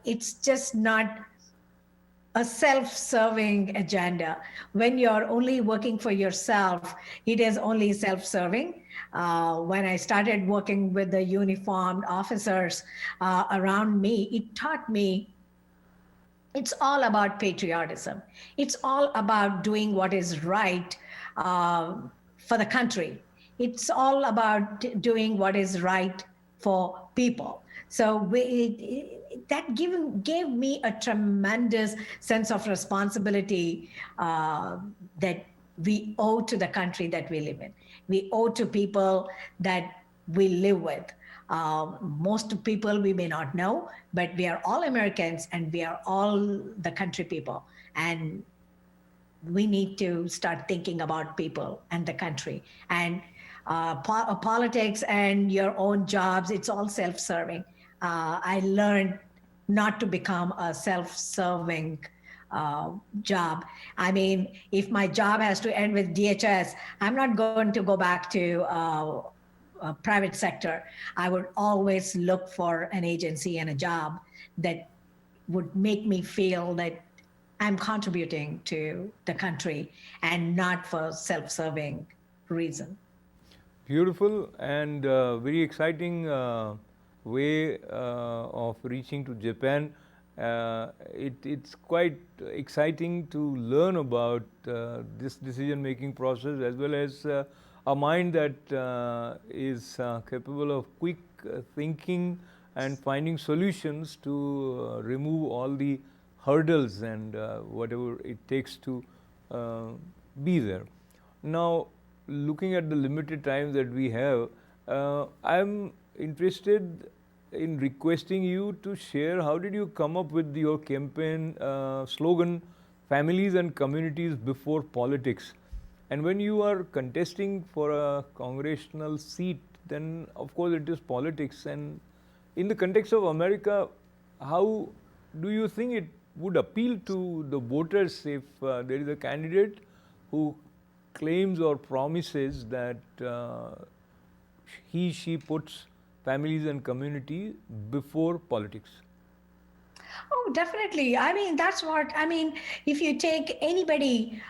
it's just not a self-serving agenda. When you're only working for yourself, it is only self-serving. When I started working with the uniformed officers around me, it taught me it's all about patriotism. It's all about doing what is right uh, for the country. It's all about doing what is right for people. So that gave me a tremendous sense of responsibility that we owe to the country that we live in. We owe to people that we live with. Most people we may not know, but we are all Americans and we are all the country people. And we need to start thinking about people and the country. And politics and your own jobs, it's all self serving. I learned not to become a self serving job. I mean, if my job has to end with DHS, I'm not going to go back to private sector. I would always look for an agency and a job that would make me feel that I'm contributing to the country and not for self-serving reason. Beautiful and very exciting way of reaching to Japan. It's quite exciting to learn about this decision-making process, as well as a mind that is capable of quick thinking and finding solutions to remove all the hurdles and whatever it takes to be there. Now, looking at the limited time that we have, I'm interested in requesting you to share how did you come up with your campaign slogan, families and communities before politics. And when you are contesting for a congressional seat, then of course it is politics. And in the context of America, how do you think it would appeal to the voters if there is a candidate who claims or promises that she puts families and community before politics? Oh, definitely. I mean, that's what, I mean, if you take anybody,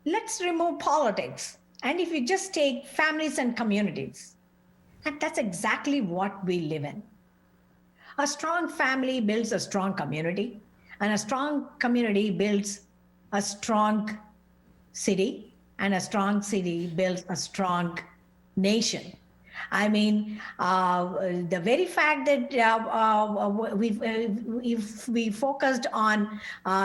let's remove politics. And if you just take families and communities, and that's exactly what we live in. A strong family builds a strong community, and a strong community builds a strong city, and a strong city builds a strong nation. I mean, the very fact that if we focused on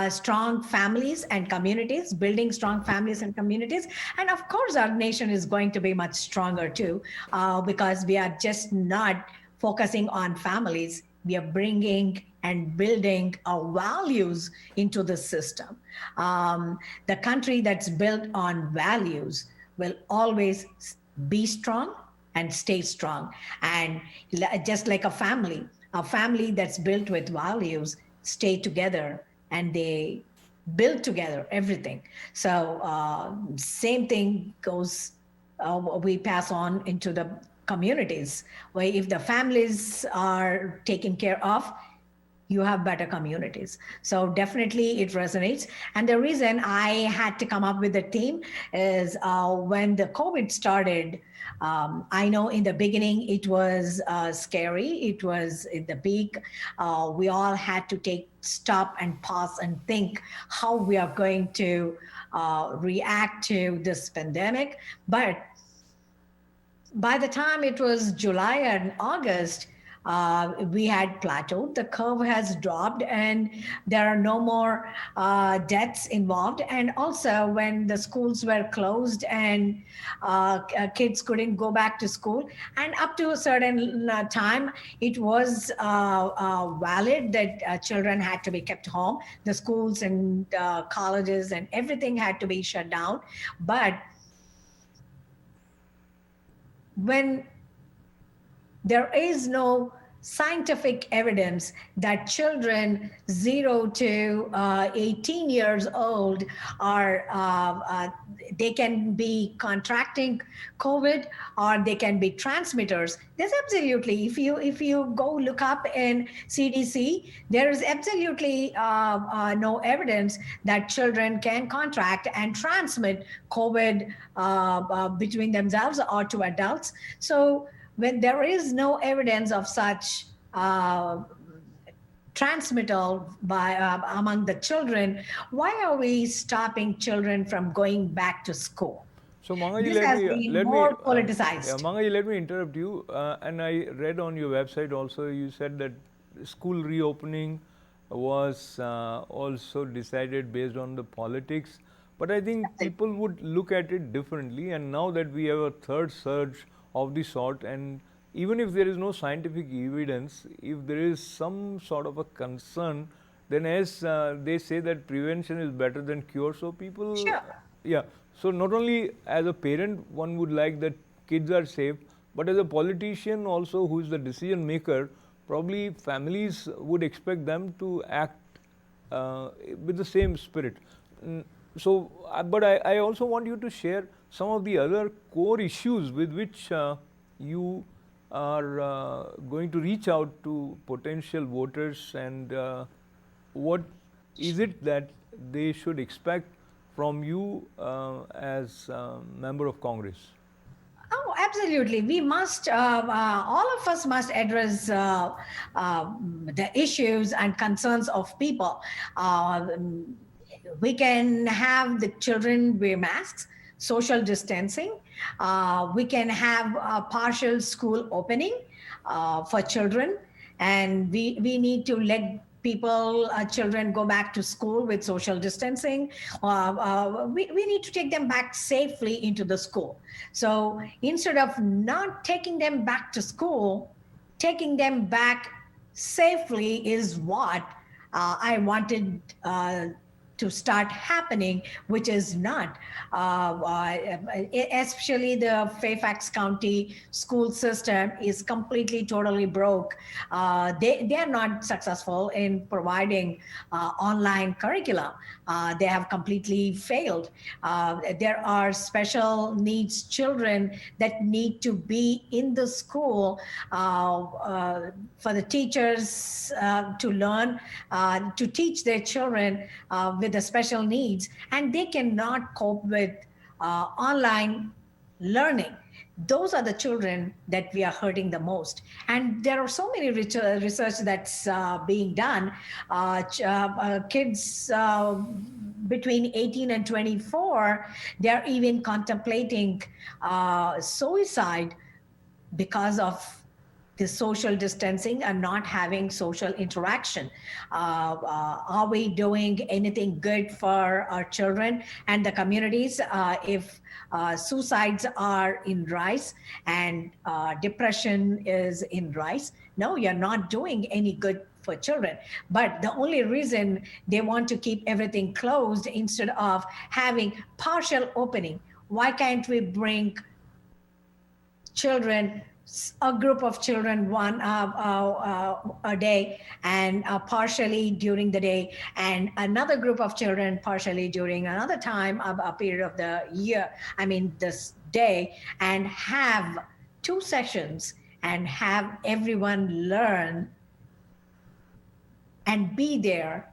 strong families and communities, building strong families and communities, and of course our nation is going to be much stronger too, because we are just not focusing on families. We are bringing and building our values into the system. The country that's built on values will always be strong and stay strong. And just like a family that's built with values stay together and they build together everything. So same thing goes, we pass on into the communities, where if the families are taken care of, you have better communities. So definitely it resonates. And the reason I had to come up with the theme is when the COVID started, I know in the beginning it was scary. It was in the peak. We all had to stop and pause and think how we are going to react to this pandemic. But by the time it was July and August, we had plateaued. The curve has dropped, and there are no more deaths involved. And also, when the schools were closed and kids couldn't go back to school, and up to a certain time, it was valid that children had to be kept home. The schools and colleges and everything had to be shut down. But when there is no scientific evidence that children 0 to 18 years old are they can be contracting COVID, or they can be transmitters. There's absolutely, if you go look up in CDC, there is absolutely no evidence that children can contract and transmit COVID between themselves or to adults. So when there is no evidence of such transmittal by among the children, why are we stopping children from going back to school? So Mangaji, This has been more politicized. Mangaji, let me interrupt you. And I read on your website also, you said that school reopening was also decided based on the politics. But I think people would look at it differently. And now that we have a third surge of the sort, and even if there is no scientific evidence, if there is some sort of a concern, then as they say that prevention is better than cure. So people, Sure. yeah. So not only as a parent, one would like that kids are safe, but as a politician also, who is the decision maker, probably families would expect them to act with the same spirit. So, but I also want you to share some of the other core issues with which you are going to reach out to potential voters, and what is it that they should expect from you as member of Congress? Oh, absolutely. We must, all of us must address the issues and concerns of people. We can have the children wear masks, social distancing. We can have a partial school opening for children, and we need to let people, children go back to school with social distancing. We need to take them back safely into the school. So instead of not taking them back to school, taking them back safely is what I wanted to start happening, which is not. Especially the Fairfax County school system is completely, totally broke. They are not successful in providing online curricula. They have completely failed. There are special needs children that need to be in the school for the teachers to learn, to teach their children with the special needs, and they cannot cope with online learning. Those are the children that we are hurting the most. And there are so many research that's being done. Kids between 18 and 24, they're even contemplating suicide because of the social distancing and not having social interaction. Are we doing anything good for our children and the communities if suicides are in rise and depression is in rise? No, you're not doing any good for children. But the only reason they want to keep everything closed instead of having partial opening, why can't we bring children, a group of children, one a day, and partially during the day, and another group of children partially during another time, a period of the year, I mean this day, and have 2 sessions and have everyone learn and be there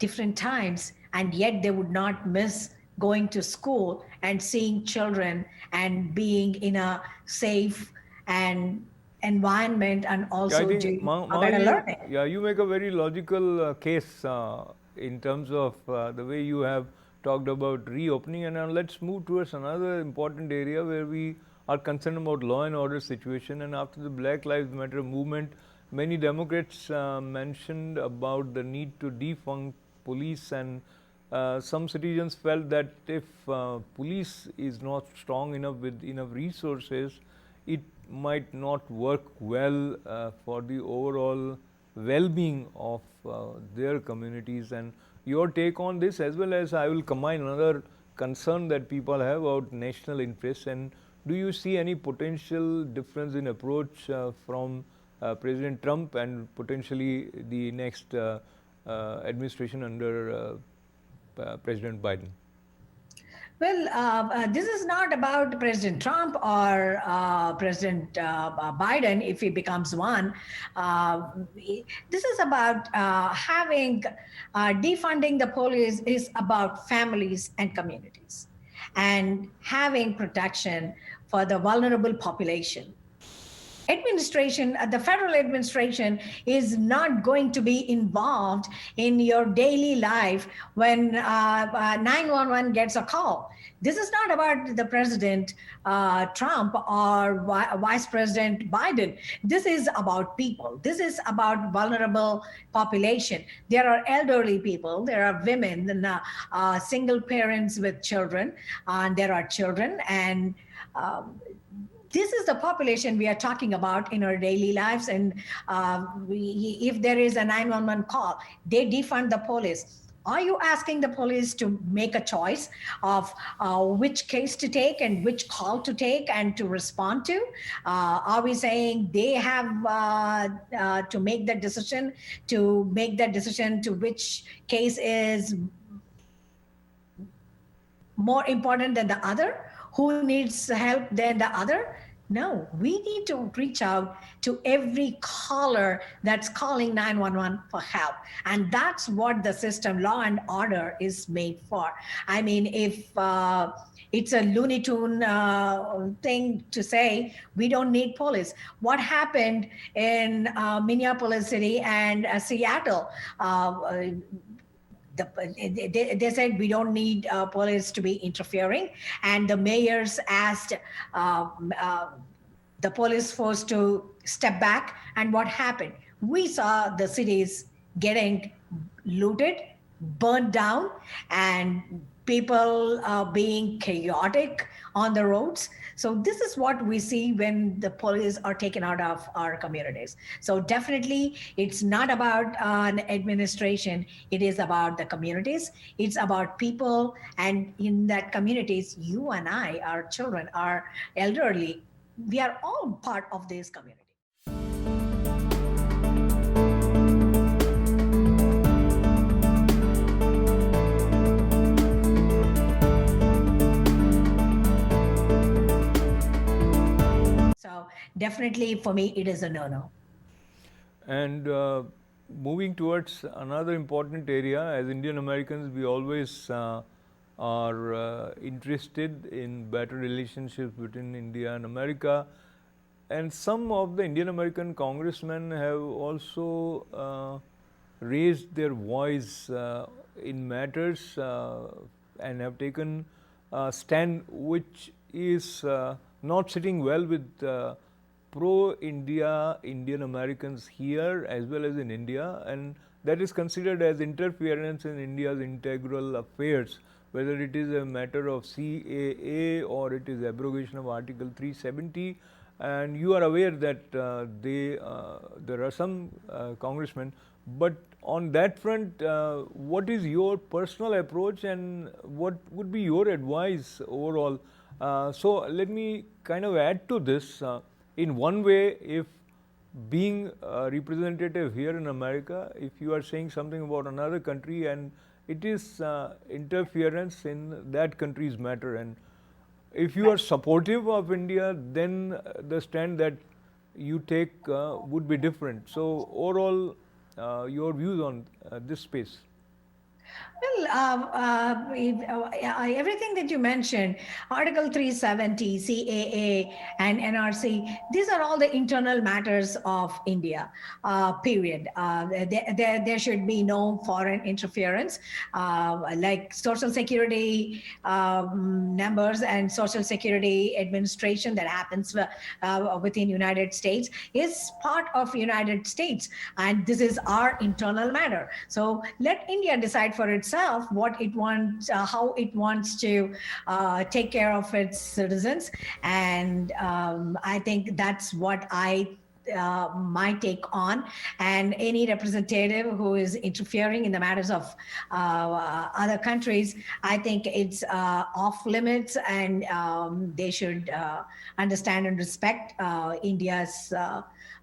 different times, and yet they would not miss going to school and seeing children and being in a safe and environment, and also doing better learning. Yeah, you make a very logical case in terms of the way you have talked about reopening. And now let's move towards another important area where we are concerned about law and order situation. And after the Black Lives Matter movement, many Democrats mentioned about the need to defund police, and some citizens felt that if police is not strong enough with enough resources, it might not work well for the overall well-being of their communities. And your take on this, as well as I will combine another concern that people have about national interests. And do you see any potential difference in approach from President Trump and potentially the next administration under President Biden? Well, this is not about President Trump or President Biden if he becomes one. This is about having defunding the police is about families and communities and having protection for the vulnerable population. The federal administration is not going to be involved in your daily life when 911 gets a call. This is not about the President Trump or Vice President Biden. This is about people. This is about vulnerable population. There are elderly people, there are women, and, single parents with children, and there are children, and this is the population we are talking about in our daily lives. And if there is a 911 call, they defund the police. Are you asking the police to make a choice of which case to take and which call to take and to respond to? Are we saying they have to make that decision to which case is more important than the other? Who needs help than the other? No, we need to reach out to every caller that's calling 911 for help. And that's what the system, law and order, is made for. I mean, if it's a Looney Tune thing to say, we don't need police. What happened in Minneapolis City and Seattle? They said we don't need police to be interfering, and the mayors asked the police force to step back. And what happened? We saw the cities getting looted, burned down, and people being chaotic on the roads. So this is what we see when the police are taken out of our communities. So definitely it's not about an administration, it is about the communities, it's about people, and in that communities, you and I, our children, our elderly, we are all part of this community. Definitely for me, it is a no-no. And moving towards another important area, as Indian Americans, we always are interested in better relationships between India and America. And some of the Indian American congressmen have also raised their voice in matters and have taken a stand which is not sitting well with pro-India Indian Americans here as well as in India, and that is considered as interference in India's integral affairs, whether it is a matter of CAA or it is abrogation of Article 370. And you are aware that there are some congressmen, but on that front, what is your personal approach and what would be your advice overall? So let me kind of add to this. In one way, if being a representative here in America, if you are saying something about another country and it is interference in that country's matter, and if you are supportive of India, then the stand that you take would be different. So overall, your views on this space? Well, everything that you mentioned, Article 370, CAA, and NRC, these are all the internal matters of India, period. There should be no foreign interference, like Social Security numbers and Social Security administration that happens within United States is part of United States, and this is our internal matter. So let India decide for itself what it wants, how it wants to take care of its citizens, and I think that's what my take on. And any representative who is interfering in the matters of other countries, I think it's off limits, and they should understand and respect India's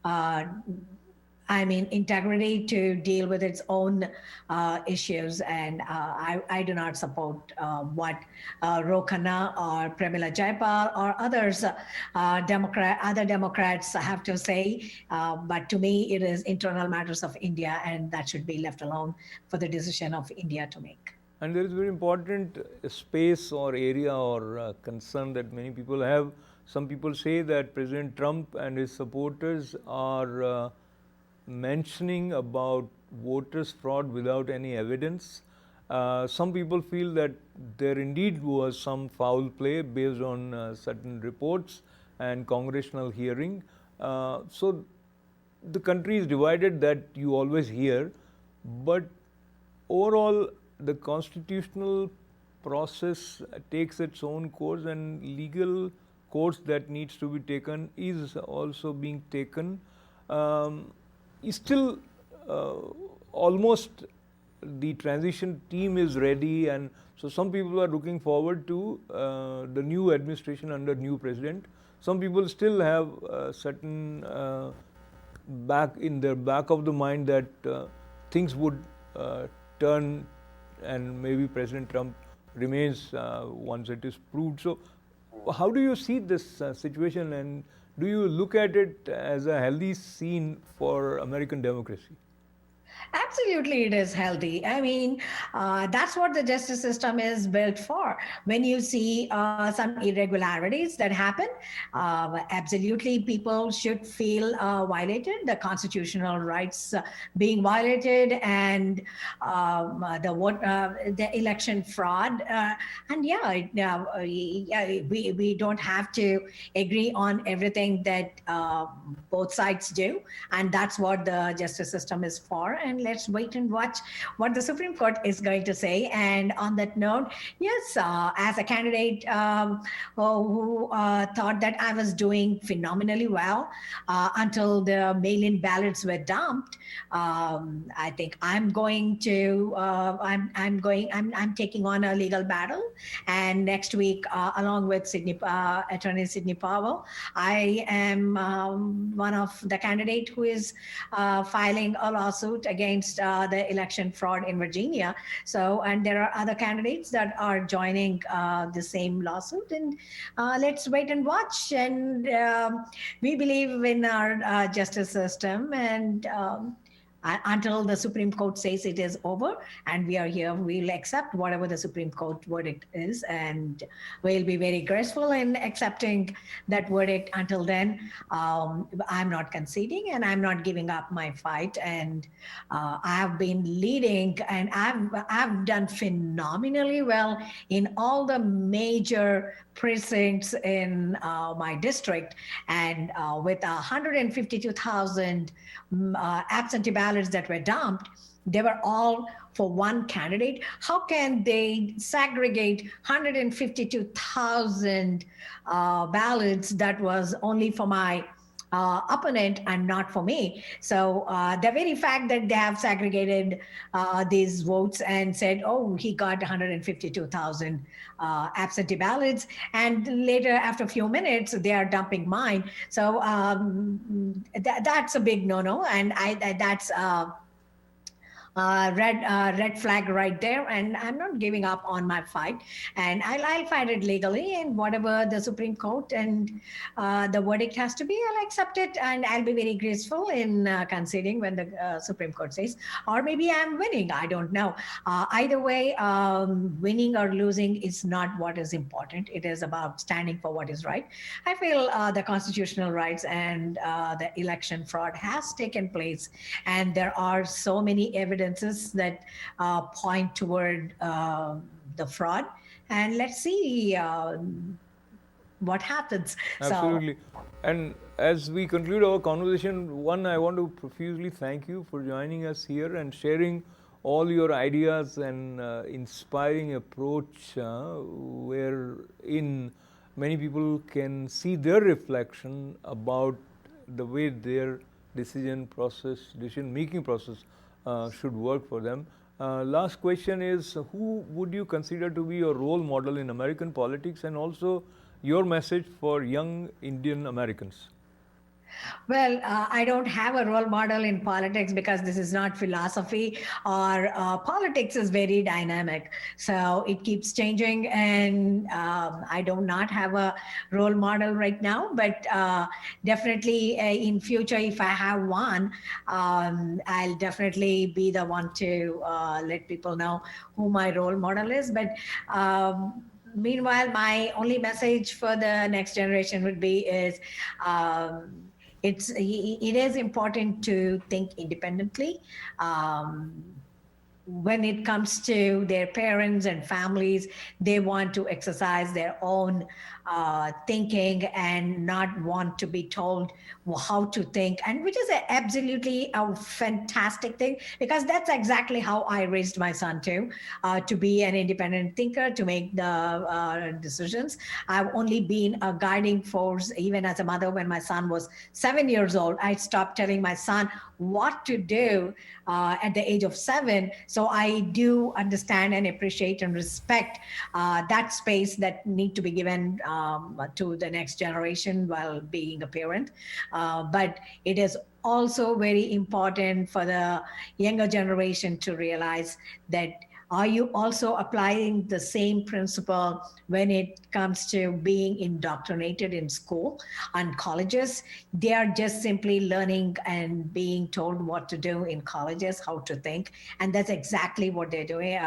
uh, integrity to deal with its own issues. And I do not support what Ro Khanna or Premila Jaipal or others, other Democrats have to say. But to me, it is internal matters of India, and that should be left alone for the decision of India to make. And there is very important space or area or concern that many people have. Some people say that President Trump and his supporters are mentioning about voters fraud without any evidence. Some people feel that there indeed was some foul play based on certain reports and congressional hearing. So the country is divided, that you always hear, but overall the constitutional process takes its own course, and legal course that needs to be taken is also being taken. Is still almost the transition team is ready, and so some people are looking forward to the new administration under new president. Some people still have certain back in their back of the mind that things would turn, and maybe President Trump remains once it is proved. So how do you see this situation, and do you look at it as a healthy scene for American democracy? Absolutely, it is healthy. That's what the justice system is built for. When you see some irregularities that happen, absolutely people should feel violated, the constitutional rights being violated, and the election fraud. And we don't have to agree on everything that both sides do, and that's what the justice system is for. And let's wait and watch what the Supreme Court is going to say. And on that note, yes, as a candidate who thought that I was doing phenomenally well until the mail-in ballots were dumped, I think I'm going to I'm taking on a legal battle. And next week, along with Attorney Sidney Powell, I am one of the candidate who is filing a lawsuit against the election fraud in Virginia. So, and there are other candidates that are joining the same lawsuit. And let's wait and watch. And we believe in our justice system, and until the Supreme Court says it is over and we are here, we'll accept whatever the Supreme Court verdict is, and we'll be very graceful in accepting that verdict. Until then, I'm not conceding and I'm not giving up my fight. And I have been leading, and I've done phenomenally well in all the major precincts in my district, and with 152,000 absentee ballots that were dumped, they were all for one candidate. How can they segregate 152,000 ballots that was only for my opponent and not for me? So the very fact that they have segregated these votes and said, oh, he got 152,000 absentee ballots, and later, after a few minutes, they are dumping mine. So that's a big no-no, and that's red flag right there. And I'm not giving up on my fight, and I'll fight it legally, and whatever the Supreme Court and the verdict has to be, I'll accept it, and I'll be very graceful in conceding when the Supreme Court says, or maybe I'm winning, I don't know. Either way, winning or losing is not what is important. It is about standing for what is right. I feel the constitutional rights and the election fraud has taken place, and there are so many evidences that point toward the fraud. And let's see what happens. Absolutely. And as we conclude our conversation, one, I want to profusely thank you for joining us here and sharing all your ideas and inspiring approach, wherein many people can see their reflection about the way their decision-making process should work for them. Last question is, who would you consider to be your role model in American politics, and also your message for young Indian Americans? Well, I don't have a role model in politics because this is not philosophy, or politics is very dynamic. So it keeps changing, and I do not have a role model right now. But definitely in future, if I have one, I'll definitely be the one to let people know who my role model is. But meanwhile, my only message for the next generation would be is. It is important to think independently. Um, when it comes to their parents and families, they want to exercise their own thinking and not want to be told how to think, and which is absolutely a fantastic thing, because that's exactly how I raised my son too, to be an independent thinker, to make the decisions. I've only been a guiding force, even as a mother. When my son was 7 years old, I stopped telling my son what to do at the age of 7. So I do understand and appreciate and respect that space that need to be given to the next generation while being a parent. But it is also very important for the younger generation to realize that, are you also applying the same principle when it comes to being indoctrinated in school and colleges? They are just simply learning and being told what to do in colleges, how to think. And that's exactly what they're doing.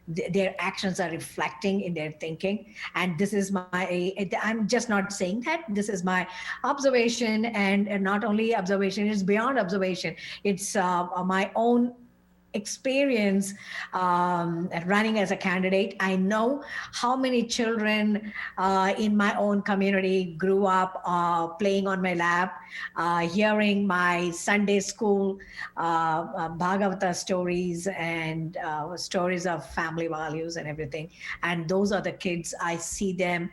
Their actions are reflecting in their thinking. And this is I'm just not saying that. This is my observation, and not only observation, it's beyond observation. It's my own experience running as a candidate. I know how many children in my own community grew up playing on my lap, hearing my Sunday school Bhagavata stories and stories of family values and everything. And those are the kids, I see them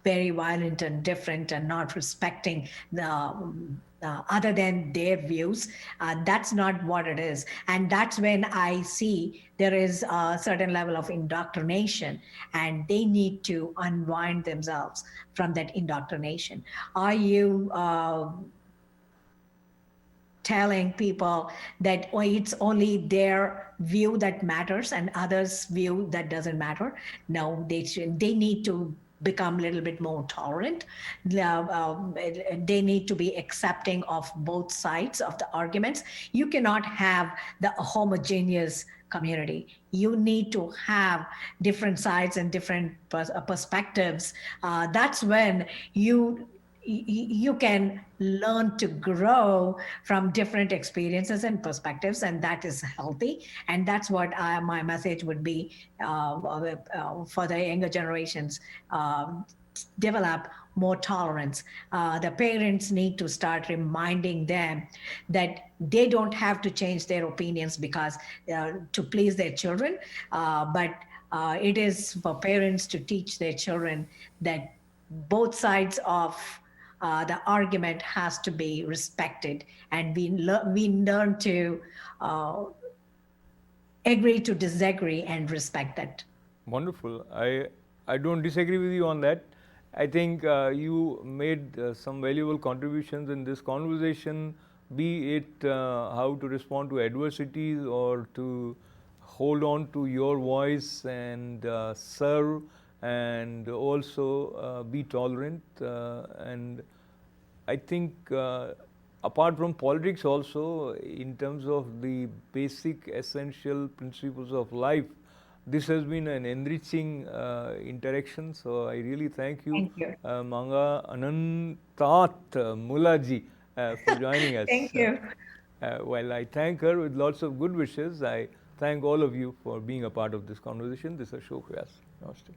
very violent and different and not respecting the other than their views. That's not what it is. And that's when I see there is a certain level of indoctrination, and they need to unwind themselves from that indoctrination. Are you telling people that, oh, it's only their view that matters and others' view that doesn't matter? No, they need to become a little bit more tolerant. They need to be accepting of both sides of the arguments. You cannot have the homogeneous community. You need to have different sides and different perspectives. That's when you can learn to grow from different experiences and perspectives, and that is healthy. And that's what my message would be for the younger generations. Develop more tolerance. The parents need to start reminding them that they don't have to change their opinions because to please their children, but it is for parents to teach their children that both sides of the argument has to be respected, and we learn to agree to disagree and respect that. Wonderful. I don't disagree with you on that. I think you made some valuable contributions in this conversation, be it how to respond to adversities or to hold on to your voice and serve, and also be tolerant. And I think apart from politics also, in terms of the basic essential principles of life, this has been an enriching interaction. So I really thank you, Thank you. Manga Anantat Mulaji, for joining us. Thank you. While I thank her with lots of good wishes, I thank all of you for being a part of this conversation. This is Ashok Vyas. Namaste.